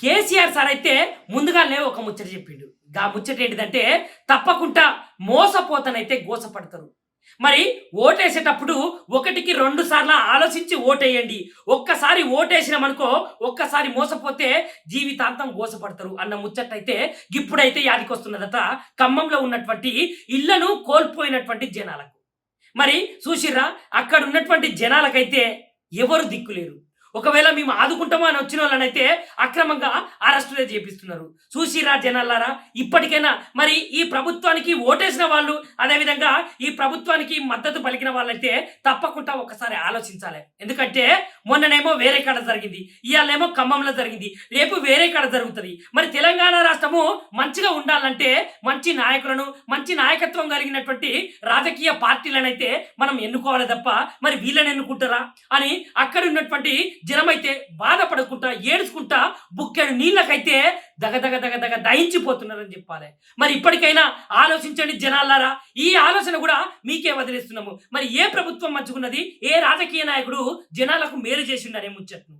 KCR sir అయితే ముందుగానే ఒక ముచ్చట చెప్పిండు. గా ముచ్చట ఏంటిదంటే తప్పకుండా మోసపోతనైతే గోసపడతారు. మరి ఓటేసేటప్పుడు ఒకటికి 2 సార్లు ఆలోచించి ఓటేయండి. ఒక్కసారి ఓటేసినామనుకో ఒక్కసారి మోసపోతే జీవితాంతం గోసపడతారు అన్న ముచ్చటైతే ఇప్పుడైతే యాదికొస్తున్నదట ఖమ్మంలో ఉన్నటువంటి ఇళ్లను కోల్పోయినటువంటి జనాలకు. మరి చూసిర్రా అక్కడ ఉన్నటువంటి జనాలకైతే ఎవరు దిక్కులేరు. ఒకవేళ మేము ఆదుకుంటామా అని వచ్చిన వాళ్ళనైతే అక్రమంగా అరెస్టులే చేపిస్తున్నారు. చూసిరా జనాలారా, ఇప్పటికైనా మరి ఈ ప్రభుత్వానికి ఓటేసిన వాళ్ళు, అదేవిధంగా ఈ ప్రభుత్వానికి మద్దతు పలికిన వాళ్ళైతే తప్పకుండా ఒకసారి ఆలోచించాలి. ఎందుకంటే మొన్ననేమో వేరే కాడ జరిగింది, ఇవాళేమో ఖమ్మంలో జరిగింది, రేపు వేరే కాడ జరుగుతుంది. మరి తెలంగాణ రాష్ట్రము మంచిగా ఉండాలంటే మంచి నాయకులను, మంచి నాయకత్వం కలిగినటువంటి రాజకీయ పార్టీలనైతే మనం ఎన్నుకోవాలి తప్ప మరి వీళ్ళని ఎన్నుకుంటారా అని అక్కడ ఉన్నటువంటి జనమైతే బాధపడకుండా ఏడుచుకుంటా బుక్కెడు నీళ్ళకైతే దగదగ దగదగ దహించిపోతున్నారని చెప్పాలి. మరి ఇప్పటికైనా ఆలోచించండి జనాలారా. ఈ ఆలోచన కూడా మీకే వదిలేస్తున్నాము. మరి ఏ ప్రభుత్వం మంచుకున్నది, ఏ రాజకీయ నాయకుడు జనాలకు మేలు చేసిండనే ముచ్చట్ను